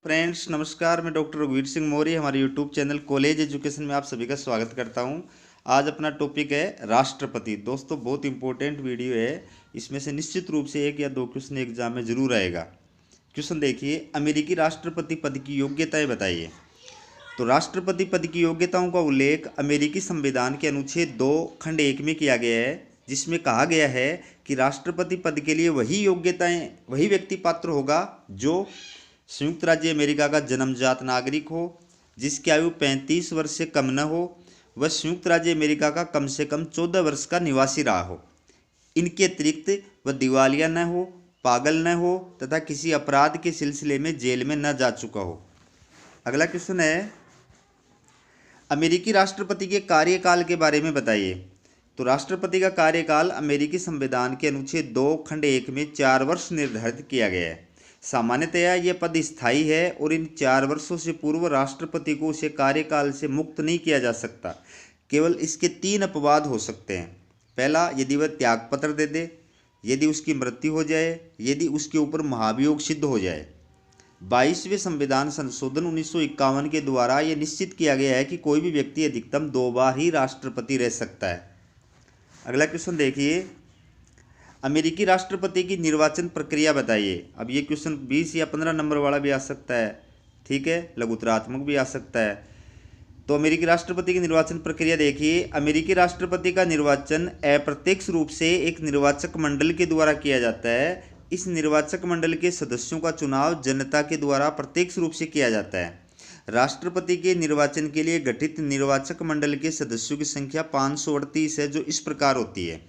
Friends नमस्कार, मैं doctor रघुवीर सिंह मौर्य हमारे यूट्यूब चैनल कॉलेज एजुकेशन में आप सभी का स्वागत करता हूं। आज अपना टॉपिक है राष्ट्रपति। दोस्तों बहुत इंपॉर्टेंट वीडियो है, इसमें से निश्चित रूप से एक या दो क्वेश्चन एग्जाम में जरूर आएगा। क्वेश्चन देखिए, अमेरिकी राष्ट्रपति पद की योग्यताएं बताइए। तो राष्ट्रपति पद की योग्यताओं का उल्लेख अमेरिकी संविधान के अनुच्छेद 2 खंड 1 में किया गया है, जिसमें कहा गया है कि राष्ट्रपति पद के लिए वही व्यक्ति पात्र होगा जो संयुक्त राज्य अमेरिका का जन्मजात नागरिक हो, जिसकी आयु 35 वर्ष से कम न हो, वह संयुक्त राज्य अमेरिका का कम से कम 14 वर्ष का निवासी रहा हो। इनके अतिरिक्त वह दिवालिया न हो, पागल न हो तथा किसी अपराध के सिलसिले में जेल में न जा चुका हो। अगला क्वेश्चन है, अमेरिकी राष्ट्रपति के कार्यकाल के बारे में बताइए। तो राष्ट्रपति का कार्यकाल अमेरिकी संविधान के अनुच्छेद 2 खंड 1 में 4 वर्ष निर्धारित किया गया है। सामान्यतया यह पद स्थायी है और इन 4 वर्षों से पूर्व राष्ट्रपति को उसे कार्यकाल से मुक्त नहीं किया जा सकता। केवल इसके 3 अपवाद हो सकते हैं। पहला, यदि वह त्यागपत्र दे दे, यदि उसकी मृत्यु हो जाए, यदि उसके ऊपर महाभियोग सिद्ध हो जाए। 22वें संविधान संशोधन 1951 के द्वारा यह निश्चित किया गया है कि कोई भी व्यक्ति अधिकतम 2 बार ही राष्ट्रपति रह सकता है। अगला क्वेश्चन देखिए, अमेरिकी राष्ट्रपति की निर्वाचन प्रक्रिया बताइए। अब ये क्वेश्चन 20 या 15 नंबर वाला भी आ सकता है, ठीक है, लघुत्तरात्मक भी आ सकता है। तो अमेरिकी राष्ट्रपति की निर्वाचन प्रक्रिया देखिए। अमेरिकी राष्ट्रपति का निर्वाचन अप्रत्यक्ष रूप से एक निर्वाचक मंडल के द्वारा किया जाता है। इस निर्वाचक मंडल के सदस्यों का चुनाव जनता के द्वारा प्रत्यक्ष रूप से किया जाता है। राष्ट्रपति के निर्वाचन के लिए गठित निर्वाचक मंडल के सदस्यों की संख्या 538 है, जो इस प्रकार होती है।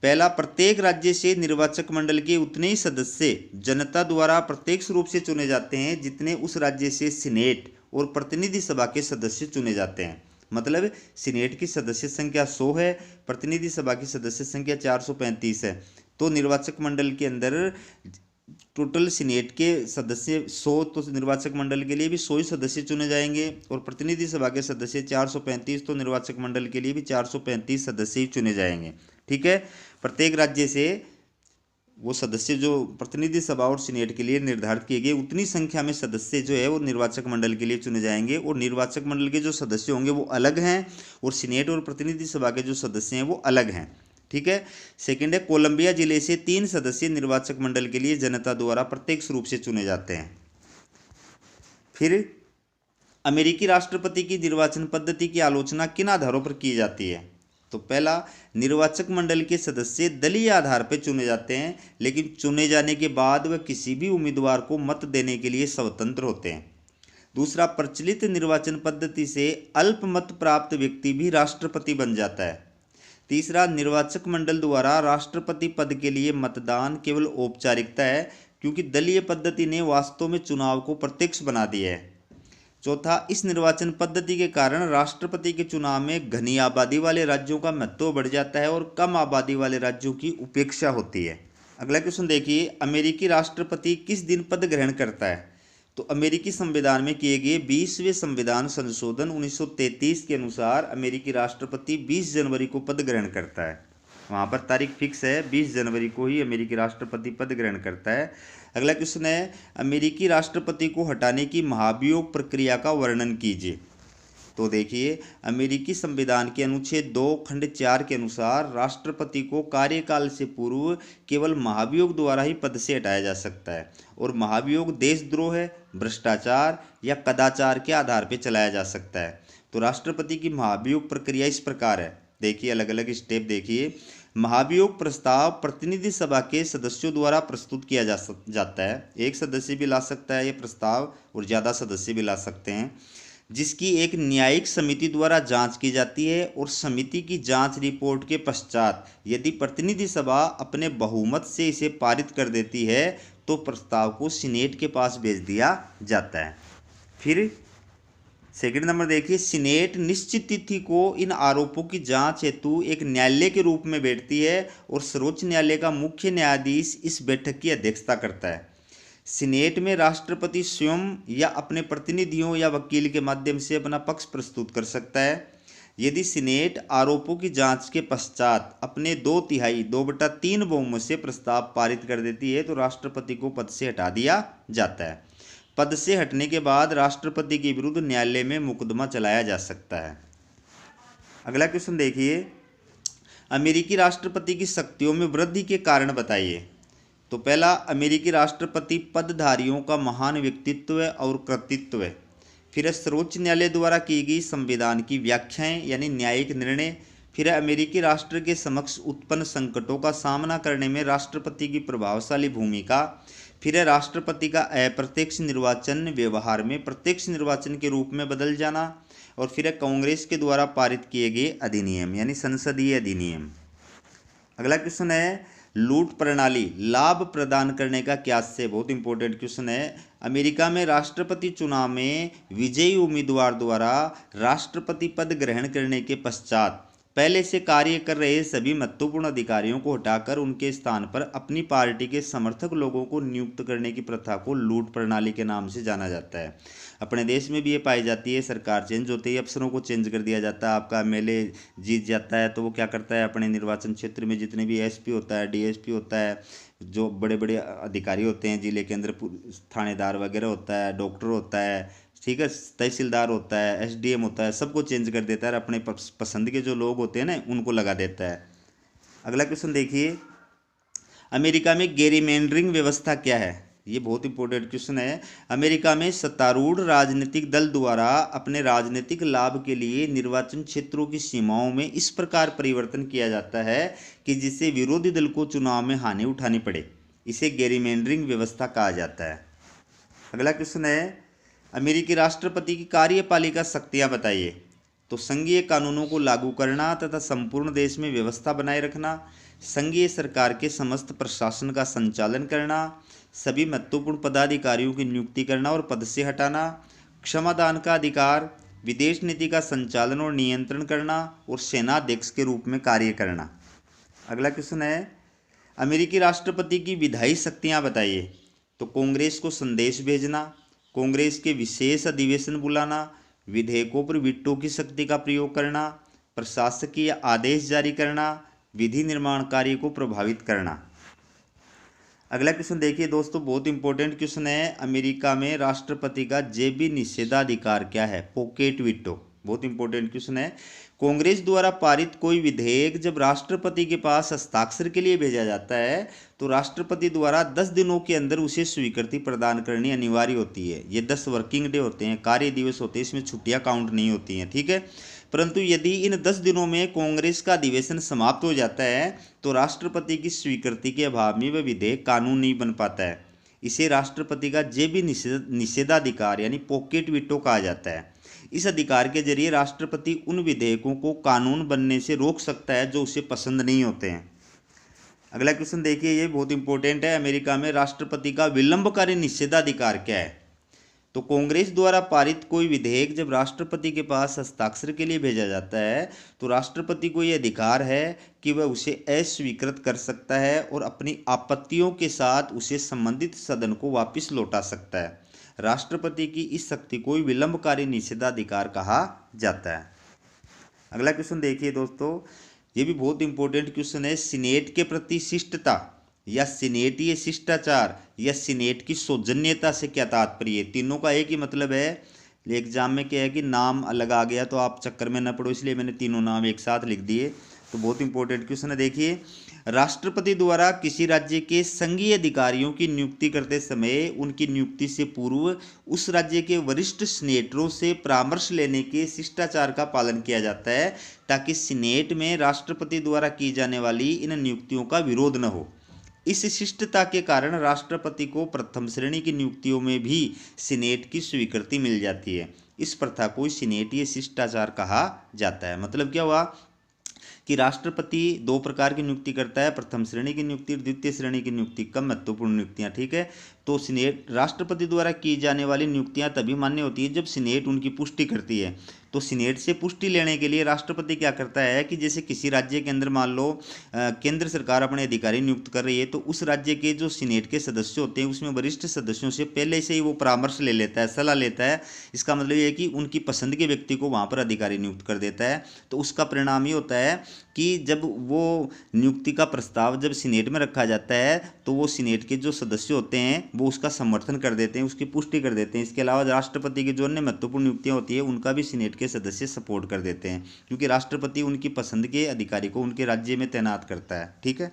पहला, प्रत्येक राज्य से निर्वाचक मंडल के उतने ही सदस्य जनता द्वारा प्रत्यक्ष रूप से चुने जाते हैं जितने उस राज्य से सीनेट और प्रतिनिधि सभा के सदस्य चुने जाते हैं। मतलब सीनेट की सदस्य संख्या 100 है, प्रतिनिधि सभा की सदस्य संख्या 435 है। तो निर्वाचक मंडल के अंदर टोटल सीनेट के सदस्य 100, तो निर्वाचक मंडल के लिए भी 100 ही सदस्य चुने जाएंगे, और प्रतिनिधि सभा के सदस्य 435, तो निर्वाचक मंडल के लिए भी 435 सदस्य ही चुने जाएंगे। ठीक है, प्रत्येक राज्य से वो सदस्य जो प्रतिनिधि सभा और सीनेट के लिए निर्धारित किए गए उतनी संख्या में सदस्य जो है वो निर्वाचक मंडल के लिए चुने जाएंगे, और निर्वाचक मंडल के जो सदस्य होंगे वो अलग हैं और सीनेट और प्रतिनिधि सभा के जो सदस्य हैं वो अलग हैं। ठीक है। सेकंड है, कोलंबिया जिले से 3 सदस्य निर्वाचक मंडल के लिए जनता द्वारा प्रत्यक्ष रूप से चुने जाते हैं। फिर अमेरिकी राष्ट्रपति की निर्वाचन पद्धति की आलोचना किन आधारों पर की जाती है। तो पहला, निर्वाचक मंडल के सदस्य दलीय आधार पर चुने जाते हैं, लेकिन चुने जाने के बाद वह किसी भी उम्मीदवार को मत देने के लिए स्वतंत्र होते हैं। दूसरा, प्रचलित निर्वाचन पद्धति से अल्प मत प्राप्त व्यक्ति भी राष्ट्रपति बन जाता है। तीसरा, निर्वाचक मंडल द्वारा राष्ट्रपति पद के लिए मतदान केवल औपचारिकता है, क्योंकि दलीय पद्धति ने वास्तव में चुनाव को प्रत्यक्ष बना दिया है। चौथा, इस निर्वाचन पद्धति के कारण राष्ट्रपति के चुनाव में घनी आबादी वाले राज्यों का महत्व बढ़ जाता है और कम आबादी वाले राज्यों की उपेक्षा होती है। अगला क्वेश्चन देखिए, अमेरिकी राष्ट्रपति किस दिन पद ग्रहण करता है। तो अमेरिकी संविधान में किए गए 20वें संविधान संशोधन 1933 के अनुसार अमेरिकी राष्ट्रपति 20 जनवरी को पद ग्रहण करता है। वहाँ पर तारीख फिक्स है, 20 जनवरी को ही अमेरिकी राष्ट्रपति पद ग्रहण करता है। अगला क्वेश्चन है, अमेरिकी राष्ट्रपति को हटाने की महाभियोग प्रक्रिया का वर्णन कीजिए। तो देखिए, अमेरिकी संविधान के अनुच्छेद 2 खंड 4 के अनुसार राष्ट्रपति को कार्यकाल से पूर्व केवल महाभियोग द्वारा ही पद से हटाया जा सकता है, और महाभियोग देशद्रोह, भ्रष्टाचार या कदाचार के आधार पर चलाया जा सकता है। तो राष्ट्रपति की महाभियोग प्रक्रिया इस प्रकार है, देखिए अलग अलग स्टेप देखिए। महाभियोग प्रस्ताव प्रतिनिधि सभा के सदस्यों द्वारा प्रस्तुत किया जाता है। एक सदस्य भी ला सकता है ये प्रस्ताव, और ज़्यादा सदस्य भी ला सकते हैं, जिसकी एक न्यायिक समिति द्वारा जांच की जाती है, और समिति की जांच रिपोर्ट के पश्चात यदि प्रतिनिधि सभा अपने बहुमत से इसे पारित कर देती है तो प्रस्ताव को सीनेट के पास भेज दिया जाता है। फिर सेकंड नंबर देखिए, सीनेट निश्चित तिथि को इन आरोपों की जांच हेतु एक न्यायालय के रूप में बैठती है, और सर्वोच्च न्यायालय का मुख्य न्यायाधीश इस बैठक की अध्यक्षता करता है। सीनेट में राष्ट्रपति स्वयं या अपने प्रतिनिधियों या वकील के माध्यम से अपना पक्ष प्रस्तुत कर सकता है। यदि सीनेट आरोपों की जांच के पश्चात अपने 2/3 बहुमत से प्रस्ताव पारित कर देती है तो राष्ट्रपति को पद से हटा दिया जाता है। पद से हटने के बाद राष्ट्रपति के विरुद्ध न्यायालय में मुकदमा चलाया जा सकता है। अगला क्वेश्चन देखिए, अमेरिकी राष्ट्रपति की शक्तियों में वृद्धि के कारण बताइए। तो पहला, अमेरिकी राष्ट्रपति पदधारियों का महान व्यक्तित्व और कृतित्व। फिर है सर्वोच्च न्यायालय द्वारा की गई संविधान की व्याख्याएं यानी न्यायिक निर्णय। फिर है अमेरिकी राष्ट्र के समक्ष उत्पन्न संकटों का सामना करने में राष्ट्रपति की प्रभावशाली भूमिका। फिर है राष्ट्रपति का अप्रत्यक्ष निर्वाचन व्यवहार में प्रत्यक्ष निर्वाचन के रूप में बदल जाना। और फिर है कांग्रेस के द्वारा पारित किए गए अधिनियम यानी संसदीय अधिनियम। अगला क्वेश्चन है, लूट प्रणाली लाभ प्रदान करने का क्या से। बहुत इंपॉर्टेंट क्वेश्चन है। अमेरिका में राष्ट्रपति चुनाव में विजयी उम्मीदवार द्वारा राष्ट्रपति पद ग्रहण करने के पश्चात पहले से कार्य कर रहे सभी महत्वपूर्ण अधिकारियों को हटाकर उनके स्थान पर अपनी पार्टी के समर्थक लोगों को नियुक्त करने की प्रथा को लूट प्रणाली के नाम से जाना जाता है। अपने देश में भी ये पाई जाती है। सरकार चेंज होते ही अफसरों को चेंज कर दिया जाता है। आपका एमएलए जीत जाता है तो वो क्या करता है, अपने निर्वाचन क्षेत्र में जितने भी एसपी होता है, डीएसपी होता है, जो बड़े बड़े अधिकारी होते हैं, जिले के अंदर थानेदार वगैरह होता है, डॉक्टर होता है, ठीक है, तहसीलदार होता है, एसडीएम होता है, सबको चेंज कर देता है और अपने पसंद के जो लोग होते हैं ना उनको लगा देता है। अगला क्वेश्चन देखिए, अमेरिका में गेरीमेंडरिंग व्यवस्था क्या है। ये बहुत इंपॉर्टेंट क्वेश्चन है। अमेरिका में सत्तारूढ़ राजनीतिक दल द्वारा अपने राजनीतिक लाभ के लिए निर्वाचन क्षेत्रों की सीमाओं में इस प्रकार परिवर्तन किया जाता है कि जिससे विरोधी दल को चुनाव में हानि उठानी पड़े। इसे गेरीमेंडरिंग व्यवस्था कहा जाता है। अगला क्वेश्चन है, अमेरिकी राष्ट्रपति की कार्यपालिका शक्तियां बताइए। तो संघीय कानूनों को लागू करना तथा संपूर्ण देश में व्यवस्था बनाए रखना, संघीय सरकार के समस्त प्रशासन का संचालन करना, सभी महत्वपूर्ण पदाधिकारियों की नियुक्ति करना और पद से हटाना, क्षमादान का अधिकार, विदेश नीति का संचालन और नियंत्रण करना और सेनाध्यक्ष के रूप में कार्य करना। अगला क्वेश्चन है, अमेरिकी राष्ट्रपति की विधायी शक्तियां बताइए। तो कांग्रेस को संदेश भेजना, कांग्रेस के विशेष अधिवेशन बुलाना, विधेयकों पर वीटो की शक्ति का प्रयोग करना, प्रशासकीय आदेश जारी करना, विधि निर्माण कार्य को प्रभावित करना। अगला क्वेश्चन देखिए दोस्तों, बहुत इंपॉर्टेंट क्वेश्चन है। अमेरिका में राष्ट्रपति का जेबी निषेधाधिकार क्या है। पॉकेट वीटो, बहुत इंपॉर्टेंट क्वेश्चन है। कांग्रेस द्वारा पारित कोई विधेयक जब राष्ट्रपति के पास हस्ताक्षर के लिए भेजा जाता है तो राष्ट्रपति द्वारा 10 दिनों के अंदर उसे स्वीकृति प्रदान करनी अनिवार्य होती है। ये 10 वर्किंग डे होते हैं, कार्य दिवस होते हैं, इसमें छुट्टियां काउंट नहीं होती हैं, ठीक है। परंतु यदि इन 10 दिनों में कांग्रेस का अधिवेशन समाप्त हो जाता है तो राष्ट्रपति की स्वीकृति के अभाव में वह विधेयक कानून नहीं बन पाता है। इसे राष्ट्रपति का जेबी निषेधाधिकार यानी पॉकेट वीटो कहा जाता है। इस अधिकार के जरिए राष्ट्रपति उन विधेयकों को कानून बनने से रोक सकता है जो उसे पसंद नहीं होते हैं। अगला क्वेश्चन देखिए, ये बहुत इंपॉर्टेंट है। अमेरिका में राष्ट्रपति का विलंबकारी निषेधाधिकार क्या है। तो कांग्रेस द्वारा पारित कोई विधेयक जब राष्ट्रपति के पास हस्ताक्षर के लिए भेजा जाता है तो राष्ट्रपति को यह अधिकार है कि वह उसे अस्वीकृत कर सकता है और अपनी आपत्तियों के साथ उसे संबंधित सदन को वापस लौटा सकता है। राष्ट्रपति की इस शक्ति को विलंबकारी निषेधाधिकार कहा जाता है। अगला क्वेश्चन देखिए दोस्तों, ये भी बहुत इंपॉर्टेंट क्वेश्चन है। सीनेट के प्रति शिष्टता या सीनेटीय शिष्टाचार या सीनेट की सौजन्यता से क्या तात्पर्य है। तीनों का एक ही मतलब है। एग्जाम में क्या है कि नाम अलग आ गया तो आप चक्कर में न पड़ो, इसलिए मैंने तीनों नाम एक साथ लिख दिए। तो बहुत इंपॉर्टेंट क्वेश्चन है। देखिए, राष्ट्रपति द्वारा किसी राज्य के संघीय अधिकारियों की नियुक्ति करते समय उनकी नियुक्ति से पूर्व उस राज्य के वरिष्ठ सीनेटरों से परामर्श लेने के शिष्टाचार का पालन किया जाता है ताकि सीनेट में राष्ट्रपति द्वारा की जाने वाली इन नियुक्तियों का विरोध न हो। इस शिष्टता के कारण राष्ट्रपति को प्रथम श्रेणी की नियुक्तियों में भी सीनेट की स्वीकृति मिल जाती है। इस प्रथा को सीनेटीय शिष्टाचार कहा जाता है। मतलब क्या हुआ कि राष्ट्रपति 2 प्रकार की नियुक्ति करता है, प्रथम श्रेणी की नियुक्ति और द्वितीय श्रेणी की नियुक्ति, कम महत्वपूर्ण नियुक्तियां, ठीक है। तो सीनेट राष्ट्रपति द्वारा की जाने वाली नियुक्तियां तभी मान्य होती है जब सीनेट उनकी पुष्टि करती है। तो सीनेट से पुष्टि लेने के लिए राष्ट्रपति क्या करता है कि जैसे किसी राज्य के अंदर मान लो केंद्र सरकार अपने अधिकारी नियुक्त कर रही है तो उस राज्य के जो सीनेट के सदस्य होते हैं उसमें वरिष्ठ सदस्यों से पहले से ही वो परामर्श ले लेता है, सलाह लेता है। इसका मतलब ये है कि उनकी पसंद के व्यक्ति को वहाँ पर अधिकारी नियुक्त कर देता है। तो उसका परिणाम ये होता है कि जब वो नियुक्ति का प्रस्ताव जब सीनेट में रखा जाता है तो वो सीनेट के जो सदस्य होते हैं वो उसका समर्थन कर देते हैं, उसकी पुष्टि कर देते हैं। इसके अलावा राष्ट्रपति की जो अन्य महत्वपूर्ण नियुक्तियां होती है उनका भी सीनेट के सदस्य सपोर्ट कर देते हैं, क्योंकि राष्ट्रपति उनकी पसंद के अधिकारी को उनके राज्य में तैनात करता है। ठीक है।